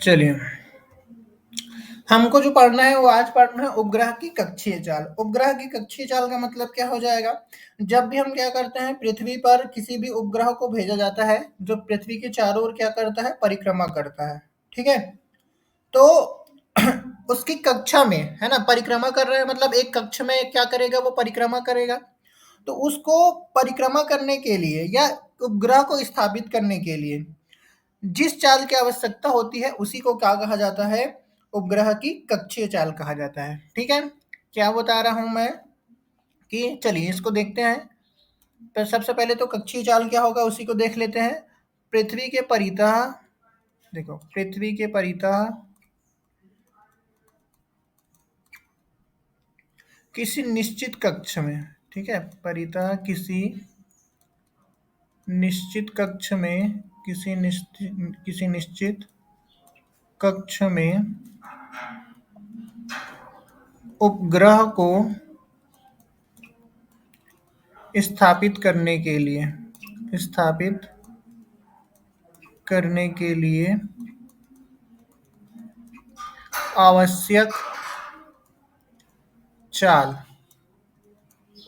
चलिए, हमको जो पढ़ना है वो आज पढ़ना है उपग्रह की कक्षीय चाल। उपग्रह की कक्षीय चाल का मतलब क्या हो जाएगा? जब भी हम क्या करते हैं, पृथ्वी पर किसी भी उपग्रह को भेजा जाता है, जो पृथ्वी के चारों ओर क्या करता है, परिक्रमा करता है, ठीक है? तो उसकी कक्षा में, है ना, परिक्रमा कर रहा है मतलब एक कक्ष में क्या करेगा, वो परिक्रमा करेगा। तो उसको परिक्रमा करने के लिए या उपग्रह को स्थापित करने के लिए जिस चाल की आवश्यकता होती है उसी को क्या कहा जाता है, उपग्रह की कक्षीय चाल कहा जाता है। ठीक है, क्या बता रहा हूं मैं कि चलिए इसको देखते हैं। तो सबसे पहले तो कक्षीय चाल क्या होगा उसी को देख लेते हैं। पृथ्वी के परितः, देखो पृथ्वी के परितः किसी निश्चित कक्ष में, ठीक है, परितः किसी निश्चित कक्ष में, किसी निश्चित कक्ष में उपग्रह को स्थापित करने के लिए, स्थापित करने के लिए आवश्यक चाल,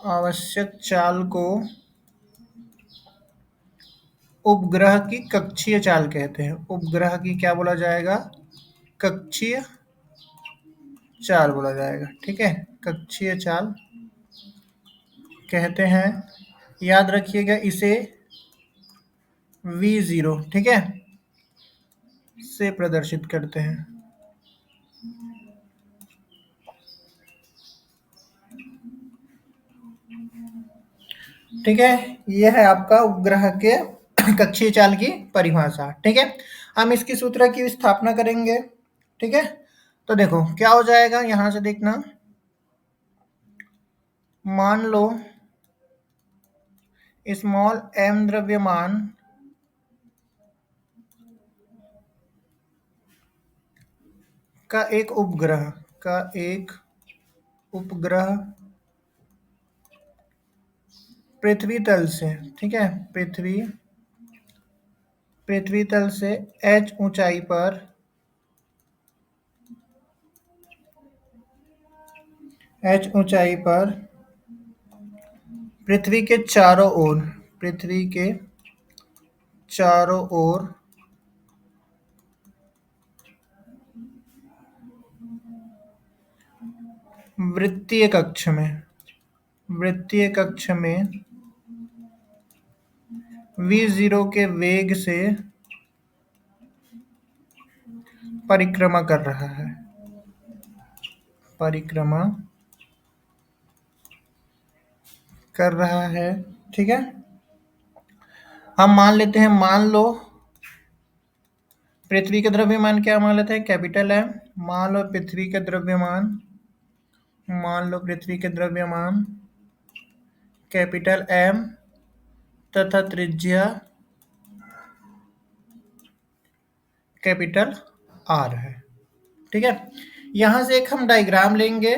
आवश्यक चाल को उपग्रह की कक्षीय चाल कहते हैं। उपग्रह की क्या बोला जाएगा, कक्षीय चाल बोला जाएगा। ठीक है, कक्षीय चाल कहते हैं। याद रखिएगा इसे V0, ठीक है, से प्रदर्शित करते हैं। ठीक है, यह है आपका उपग्रह के कक्षीय चाल की परिभाषा। ठीक है, हम इसकी सूत्र की स्थापना करेंगे। ठीक है, तो देखो क्या हो जाएगा, यहां से देखना, मान लो स्मॉल m द्रव्यमान का एक उपग्रह, का एक उपग्रह पृथ्वी तल से, ठीक है, पृथ्वी तल से h ऊंचाई पर, h ऊंचाई पर पृथ्वी के चारों ओर, पृथ्वी के चारों ओर वृत्तीय कक्ष में, वृत्तीय कक्ष में V0 के वेग से परिक्रमा कर रहा है, परिक्रमा कर रहा है। ठीक है, हम मान लेते हैं, मान लो पृथ्वी का द्रव्यमान क्या मान लेते हैं, कैपिटल M। मान लो पृथ्वी का द्रव्यमान, मान लो पृथ्वी का द्रव्यमान कैपिटल M तथा त्रिज्या कैपिटल R है। ठीक है, यहां से एक हम डायग्राम लेंगे।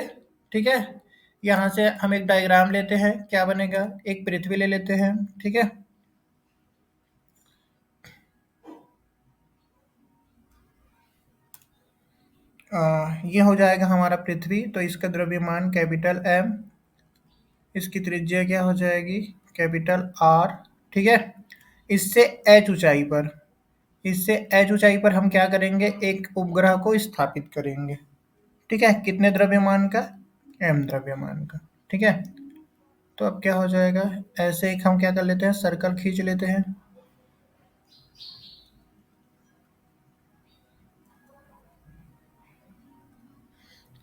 ठीक है, यहां से हम एक डायग्राम लेते हैं, क्या बनेगा, एक पृथ्वी ले लेते हैं। ठीक है, ये हो जाएगा हमारा पृथ्वी, तो इसका द्रव्यमान कैपिटल M, इसकी त्रिज्या क्या हो जाएगी, कैपिटल R। ठीक है, इससे h ऊंचाई पर, इससे h ऊंचाई पर हम क्या करेंगे, एक उपग्रह को स्थापित करेंगे। ठीक है, कितने द्रव्यमान का, m द्रव्यमान का। ठीक है, तो अब क्या हो जाएगा, ऐसे एक हम क्या कर लेते हैं, सर्कल खींच लेते हैं।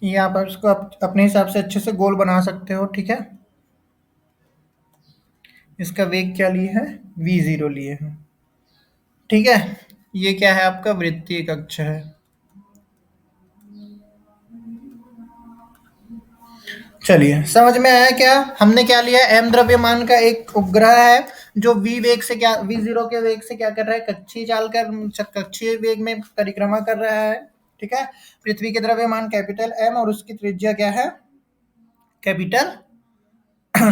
ये आप इसको अपने हिसाब से अच्छे से गोल बना सकते हो। ठीक है, इसका वेग क्या लिए है, V0 लिए हैं। ठीक है, ये क्या है, आपका वृत्तीय कक्ष है। चलिए समझ में आया क्या, हमने क्या लिया, m द्रव्यमान का एक उपग्रह है जो v वेग से क्या, V0 के वेग से क्या कर रहा है, कक्षीय चाल कर, कक्षीय वेग में परिक्रमा कर रहा है। ठीक है, पृथ्वी के द्रव्यमान कैपिटल M और उसकी त्रिज्या क्या है, कैपिटल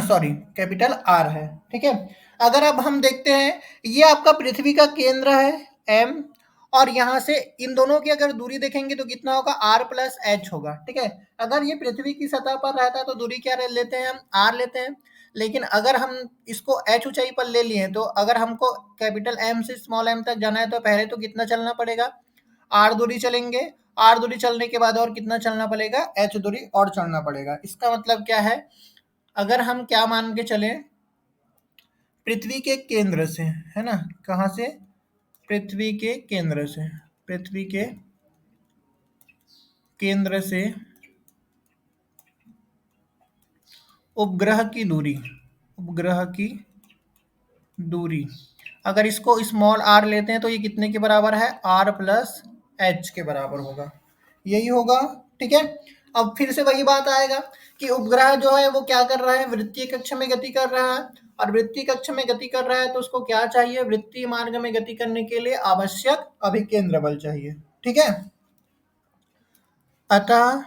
सॉरी कैपिटल R है। ठीक है, अगर अब हम देखते हैं, ये आपका पृथ्वी का केंद्र है M, और यहाँ से इन दोनों की अगर दूरी देखेंगे तो कितना होगा, r प्लस एच होगा। ठीक है, अगर ये पृथ्वी की सतह पर रहता है तो दूरी क्या लेते हैं हम, r लेते हैं। लेकिन अगर हम इसको h ऊंचाई पर ले लिए तो अगर हमको कैपिटल M से स्मॉल m तक जाना है तो पहले तो कितना चलना पड़ेगा, r दूरी चलेंगे। r दूरी चलने के बाद और कितना चलना पड़ेगा, h दूरी और चलना पड़ेगा। इसका मतलब क्या है, अगर हम क्या मान के चले, पृथ्वी के केंद्र से, है ना, कहाँ से, पृथ्वी के केंद्र से, पृथ्वी के केंद्र से उपग्रह की दूरी, उपग्रह की दूरी, अगर इसको स्मॉल r लेते हैं तो ये कितने के बराबर है, r प्लस एच के बराबर होगा, यही होगा। ठीक है, अब फिर से वही बात आएगा कि उपग्रह जो है वो क्या कर रहा है, वृत्तीय कक्ष में गति कर रहा है, और वृत्तीय कक्ष में गति कर रहा है तो उसको क्या चाहिए, वृत्तीय मार्ग में गति करने के लिए आवश्यक अभिकेंद्र बल चाहिए। ठीक है, अतः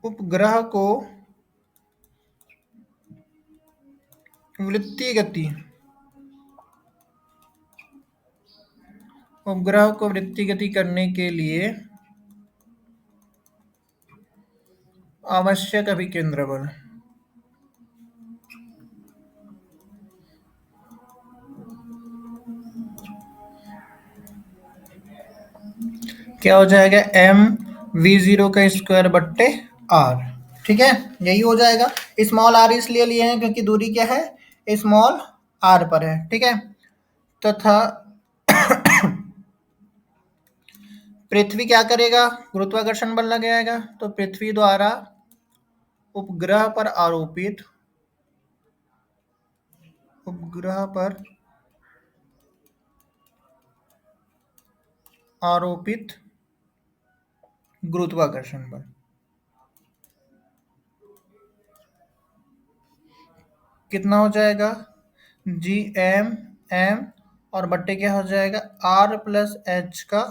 उपग्रह को वृत्तीय गति, उपग्रह को वृत्तीय गति करने के लिए आवश्यक अभिकेंद्र बल, क्या हो जाएगा, mv0 का स्क्वायर बट्टे r। ठीक है, यही हो जाएगा। स्मॉल r इसलिए लिए हैं क्योंकि दूरी क्या है, स्मॉल r पर है। ठीक है, तथा पृथ्वी क्या करेगा, गुरुत्वाकर्षण बल लगाएगा, तो पृथ्वी द्वारा उपग्रह पर आरोपित, उपग्रह पर आरोपित गुरुत्वाकर्षण बल कितना हो जाएगा, जी एम और बट्टे क्या हो जाएगा, r प्लस एच का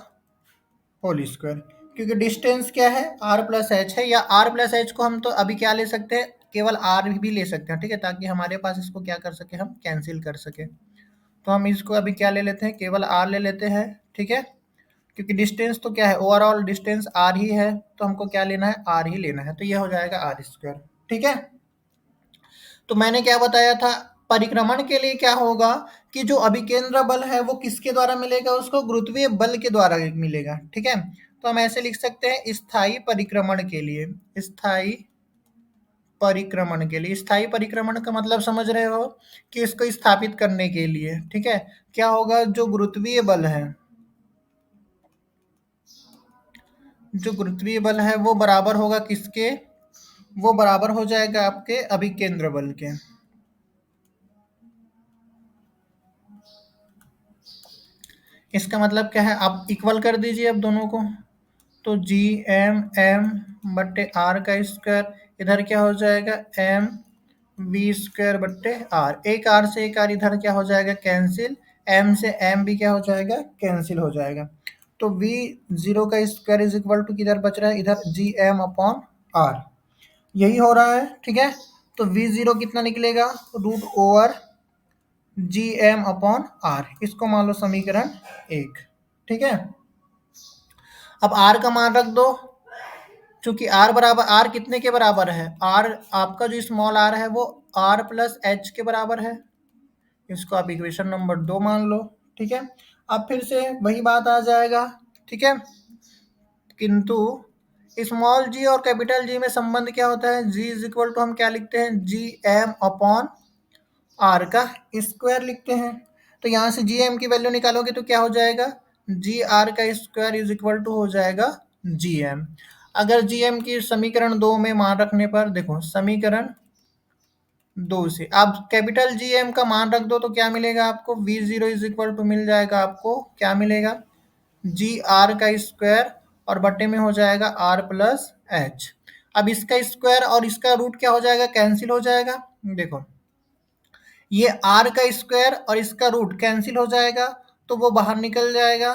होल स्क्वायर, क्योंकि डिस्टेंस क्या है, r प्लस एच है, या r प्लस एच को हम तो अभी क्या ले सकते हैं, केवल r भी ले सकते हैं। ठीक है, ताकि हमारे पास इसको क्या कर सके, हम कैंसिल कर सके। तो हम इसको अभी क्या ले लेते हैं, केवल r ले लेते हैं। ठीक है, क्योंकि डिस्टेंस तो क्या है, ओवरऑल डिस्टेंस r ही है, तो हमको क्या लेना है, r ही लेना है, तो यह हो जाएगा r स्क्वायर। ठीक है, तो मैंने क्या बताया था, परिक्रमण के लिए क्या होगा कि जो अभिकेंद्र बल है वो किसके द्वारा मिलेगा, उसको गुरुत्वीय बल के द्वारा मिलेगा। ठीक है, तो हम ऐसे लिख सकते हैं, स्थायी परिक्रमण के लिए, स्थायी परिक्रमण के लिए, स्थायी परिक्रमण का मतलब समझ रहे हो कि इसको स्थापित करने के लिए, ठीक है, क्या होगा, जो गुरुत्वीय बल है, जो गुरुत्वीय बल है वो बराबर होगा किसके, वो बराबर हो जाएगा आपके अभिकेंद्र बल के। इसका मतलब क्या है, आप इक्वल कर दीजिए अब दोनों को, तो जी एम बट्टे आर का स्क्वायर, इधर क्या हो जाएगा, एम वी स्क्वायर बट्टे आर, एक आर से एक आर इधर क्या हो जाएगा, कैंसिल, एम से एम भी क्या हो जाएगा, कैंसिल हो जाएगा। तो वी जीरो का स्क्वायर इज इक्वल टू किधर बच रहा है, इधर जी एम अपॉन आर, यही हो रहा है। ठीक है, तो वी जीरो कितना निकलेगा, root over G M upon R, इसको मान लो समीकरण 1। ठीक है, अब आर का मान रख दो, चूंकि आर बराबर, आर कितने के बराबर है, आर आपका जो स्मॉल आर है वो आर प्लस एच के बराबर है, इसको आप इक्वेशन नंबर 2 मान लो। ठीक है, अब फिर से वही बात आ जाएगा। ठीक है, किंतु स्मॉल जी और कैपिटल जी में संबंध क्या होता है, जी इज इक्वल टू हम क्या लिखते हैं, जी एम अपॉन आर का स्क्वायर लिखते हैं। तो यहाँ से जी एम की वैल्यू निकालोगे तो क्या हो जाएगा, जी आर का स्क्वायर इज इक्वल टू हो जाएगा जी एम। अगर जी एम की समीकरण 2 में मान रखने पर, देखो समीकरण 2 से आप कैपिटल जी एम का मान रख दो तो क्या मिलेगा आपको, V zero is equal to मिल जाएगा आपको, क्या मिलेगा, जी आर का स्क्वायर और बट्टे में हो जाएगा आर प्लस एच। अब इसका स्क्वायर और इसका रूट क्या हो जाएगा, कैंसिल हो जाएगा। देखो ये आर का स्क्वायर और इसका रूट कैंसिल हो जाएगा तो वो बाहर निकल जाएगा,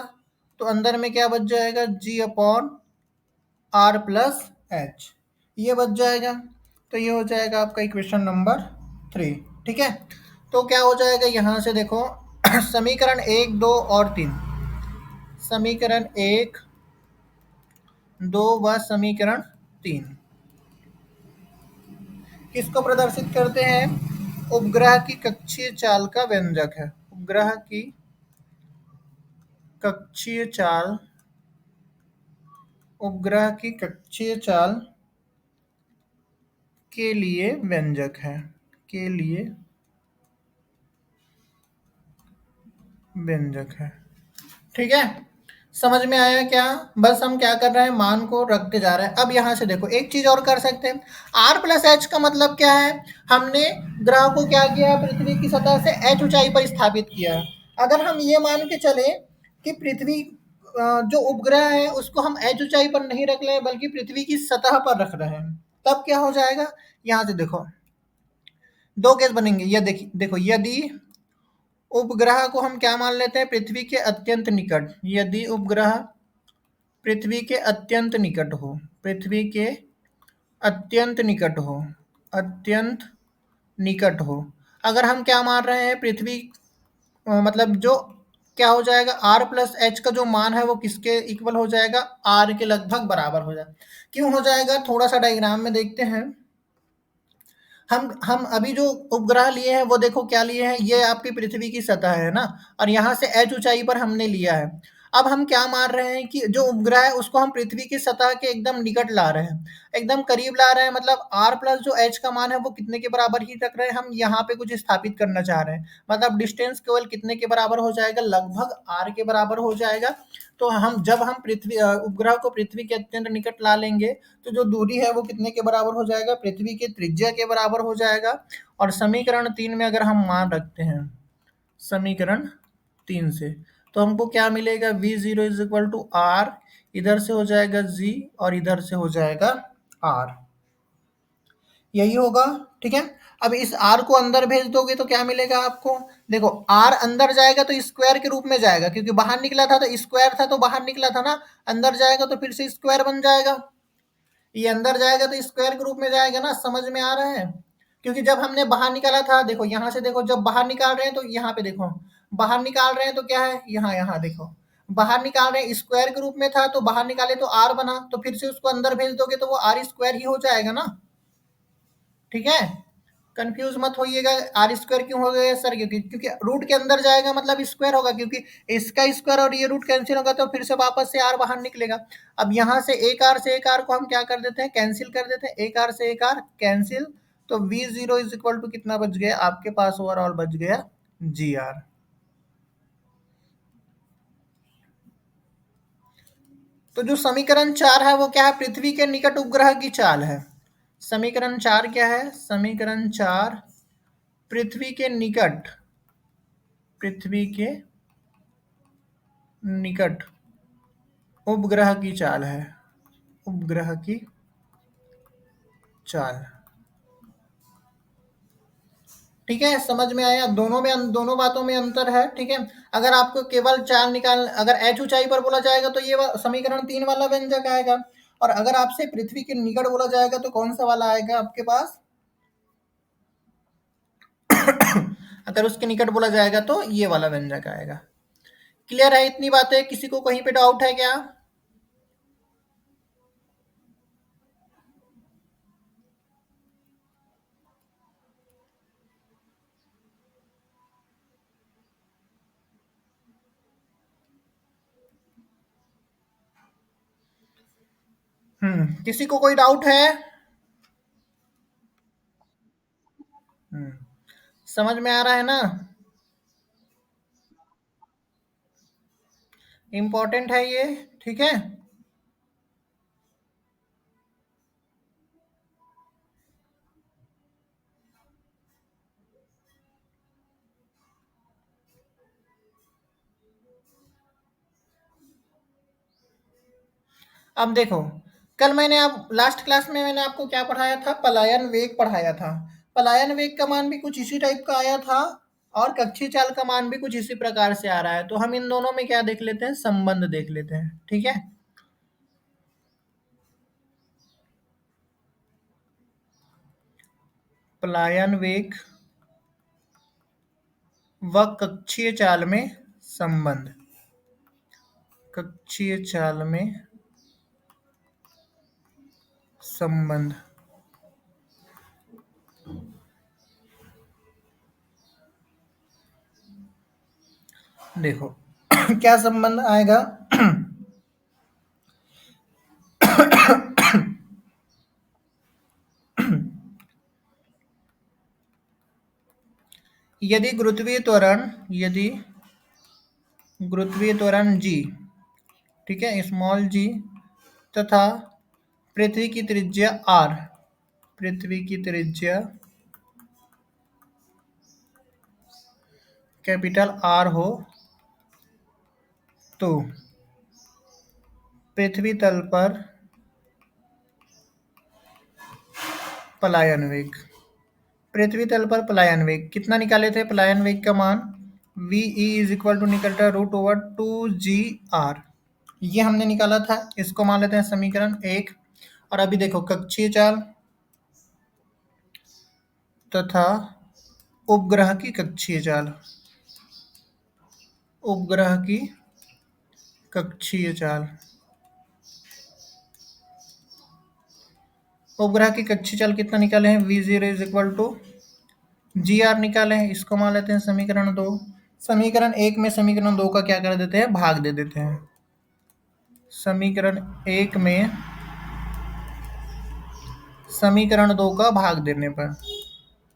तो अंदर में क्या बच जाएगा, जी अपॉन आर प्लस एच, ये बच जाएगा। तो ये हो जाएगा आपका इक्वेशन नंबर 3। ठीक है, तो क्या हो जाएगा यहाँ से देखो समीकरण 1, 2 और 3, समीकरण 1, 2 व समीकरण 3 किसको प्रदर्शित करते हैं? उपग्रह की कक्षीय चाल का व्यंजक है। उपग्रह की कक्षीय चाल, उपग्रह की कक्षीय चाल के लिए व्यंजक है, के लिए व्यंजक है। ठीक है, समझ में आया क्या? बस हम क्या कर रहे हैं, मान को रखते जा रहे हैं। अब यहाँ से देखो एक चीज और कर सकते हैं, आर प्लस एच का मतलब क्या है? हमने ग्रह को क्या किया, पृथ्वी की सतह से एच ऊंचाई पर स्थापित किया। अगर हम ये मान के चले कि पृथ्वी जो उपग्रह है उसको हम एच ऊंचाई पर नहीं रख रहे हैं बल्कि पृथ्वी की सतह पर रख रहे हैं, तब क्या हो जाएगा? यहाँ से देखो दो केस बनेंगे। ये देखो यदि उपग्रह को हम क्या मान लेते हैं, पृथ्वी के अत्यंत निकट, यदि उपग्रह पृथ्वी के अत्यंत निकट हो, पृथ्वी के अत्यंत निकट हो, अत्यंत निकट हो, अगर हम क्या मान रहे हैं, पृथ्वी मतलब जो क्या हो जाएगा, आर प्लस एच का जो मान है वो किसके इक्वल हो जाएगा, आर के लगभग बराबर हो जाएगा। क्यों हो जाएगा, थोड़ा सा डायग्राम में देखते हैं। हम अभी जो उपग्रह लिए हैं वो देखो क्या लिए हैं, ये आपकी पृथ्वी की सतह है ना, और यहाँ से एच ऊंचाई पर हमने लिया है। अब हम क्या मान रहे हैं कि जो उपग्रह है उसको हम पृथ्वी की सतह के एकदम निकट ला रहे हैं, एकदम करीब ला रहे हैं, मतलब आर प्लस जो एच का मान है वो कितने के बराबर ही रख रहे हैं, हम यहाँ पे कुछ स्थापित करना चाह रहे हैं, मतलब डिस्टेंस केवल कितने के बराबर हो जाएगा, लगभग आर के बराबर हो जाएगा। तो हम जब हम पृथ्वी उपग्रह को पृथ्वी के अत्यंत निकट ला लेंगे तो जो दूरी है वो कितने के बराबर हो जाएगा, पृथ्वी के त्रिज्या के बराबर हो जाएगा। और समीकरण 3 में अगर हम मान रखते हैं, समीकरण 3 से, तो हमको क्या मिलेगा, V zero is equal to R, इधर से हो जाएगा जी और इधर से हो जाएगा आर, यही होगा। ठीक है, अब इस आर को अंदर भेज दोगे तो क्या मिलेगा आपको, देखो आर अंदर जाएगा तो स्क्वायर के रूप में जाएगा, क्योंकि बाहर निकला था तो स्क्वायर था तो बाहर निकला था ना, अंदर जाएगा तो फिर से स्क्वायर बन जाएगा, ये अंदर जाएगा तो स्क्वायर के रूप में जाएगा ना, समझ में आ रहा है? क्योंकि जब हमने बाहर निकाला था, देखो यहाँ से देखो, जब बाहर निकाल रहे हैं तो यहाँ पे देखो, बाहर निकाल रहे हैं तो क्या है, यहाँ यहाँ देखो, बाहर निकाल रहे हैं स्क्वायर के रूप में था तो बाहर निकाले तो आर बना, तो फिर से उसको अंदर भेज दोगे तो वो आर स्क्वायर ही हो जाएगा ना। ठीक है, कंफ्यूज मत होइएगा, आर स्क्वायर क्यों हो गया सर, क्योंकि क्योंकि रूट के अंदर जाएगा मतलब स्क्वायर होगा, क्योंकि इसका स्क्वायर और ये रूट कैंसिल होगा तो फिर से वापस से आर बाहर निकलेगा। अब यहाँ से एक आर से एक आर को हम क्या कर देते हैं, कैंसिल कर देते हैं, एक आर से एक आर कैंसिल, तो V zero is equal to कितना बच गया आपके पास, ओवरऑल बच गया जी आर। तो जो समीकरण 4 है वो क्या है, पृथ्वी के निकट उपग्रह की चाल है। समीकरण 4 क्या है, समीकरण 4 पृथ्वी के निकट, पृथ्वी के निकट उपग्रह की चाल है, उपग्रह की चाल। ठीक है, समझ में आया, दोनों में दोनों बातों में अंतर है। ठीक है, अगर आपको केवल चाल निकाल, अगर एच ऊंचाई पर बोला जाएगा तो ये समीकरण 3 वाला व्यंजक आएगा, और अगर आपसे पृथ्वी के निकट बोला जाएगा तो कौन सा वाला आएगा आपके पास अगर उसके निकट बोला जाएगा तो ये वाला व्यंजक आएगा। क्लियर है इतनी बातें, किसी को कहीं पे डाउट है क्या? किसी को कोई डाउट है? हम्म, समझ में आ रहा है ना? इंपॉर्टेंट है ये। ठीक है, अब देखो, कल मैंने आप लास्ट क्लास में मैंने आपको क्या पढ़ाया था, पलायन वेग पढ़ाया था। पलायन वेग का मान भी कुछ इसी टाइप का आया था, और कक्षीय चाल का मान भी कुछ इसी प्रकार से आ रहा है, तो हम इन दोनों में क्या देख लेते हैं, संबंध देख लेते हैं। ठीक है, पलायन वेग व कक्षीय चाल में संबंध। कक्षीय चाल में संबंध। देखो क्या संबंध आएगा? यदि गुरुत्वीय त्वरण g, ठीक है, स्मॉल g, तथा पृथ्वी की त्रिज्या r, पृथ्वी की त्रिज्या कैपिटल R हो, तो पृथ्वी तल पर पलायन वेग, पृथ्वी तल पर पलायन वेग कितना निकाले थे? पलायन वेग का मान वी इज इक्वल टू निकलता है √2g_r, ये हमने निकाला था। इसको मान लेते हैं समीकरण 1। और अभी देखो कक्षीय चाल तथा उपग्रह की कक्षीय चाल, उपग्रह की कक्षीय चाल, उपग्रह की कक्षीय चाल कितना निकाले हैं? v0 is equal to gr निकाले हैं। इसको मान लेते हैं समीकरण 2। समीकरण 1 में समीकरण 2 का क्या कर देते हैं? भाग दे देते हैं। समीकरण 1 में समीकरण 2 का भाग देने पर,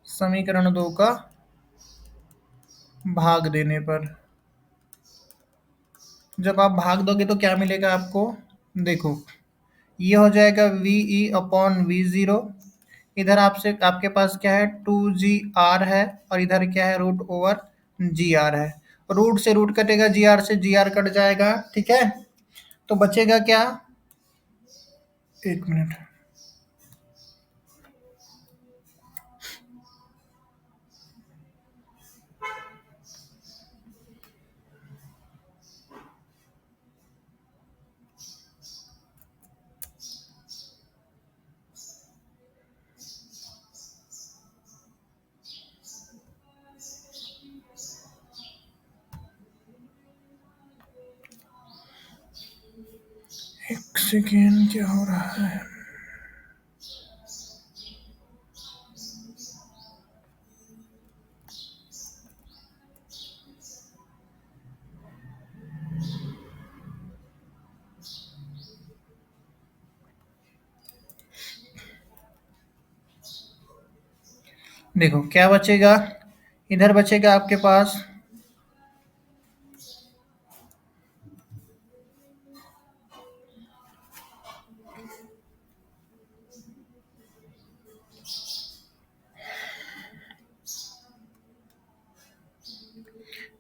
समीकरण 2 का भाग देने पर जब आप भाग दोगे तो क्या मिलेगा आपको? देखो ये हो जाएगा VE/V0। इधर आपसे आपके पास क्या है? 2GR है, और इधर क्या है? √GR है। रूट से रूट कटेगा, GR से GR कट जाएगा, ठीक है। तो बचेगा क्या? एक मिनट, एक सेकेंड, क्या हो रहा है? देखो क्या बचेगा? इधर बचेगा आपके पास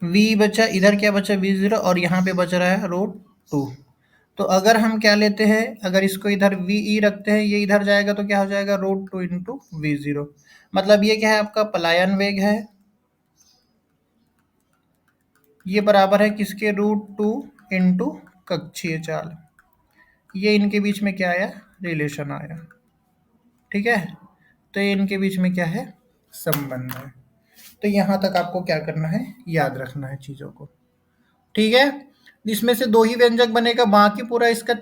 v बचा, इधर क्या बचा? v0, और यहाँ पे बच रहा है √2। तो अगर हम क्या लेते हैं? अगर इसको इधर VE रखते हैं, ये इधर जाएगा तो क्या हो जाएगा? √2 इंटू V0। मतलब ये क्या है? आपका पलायन वेग है। ये बराबर है किसके? √2 इंटू कक्षीय चाल। ये इनके बीच में क्या आया? रिलेशन आया, ठीक है। तो ये इनके बीच में क्या है? संबंध है। तो यहाँ तक आपको क्या करना है? याद रखना है चीज़ों को, ठीक है। इसमें से 2 ही व्यंजक बनेगा, बाकी पूरा इसका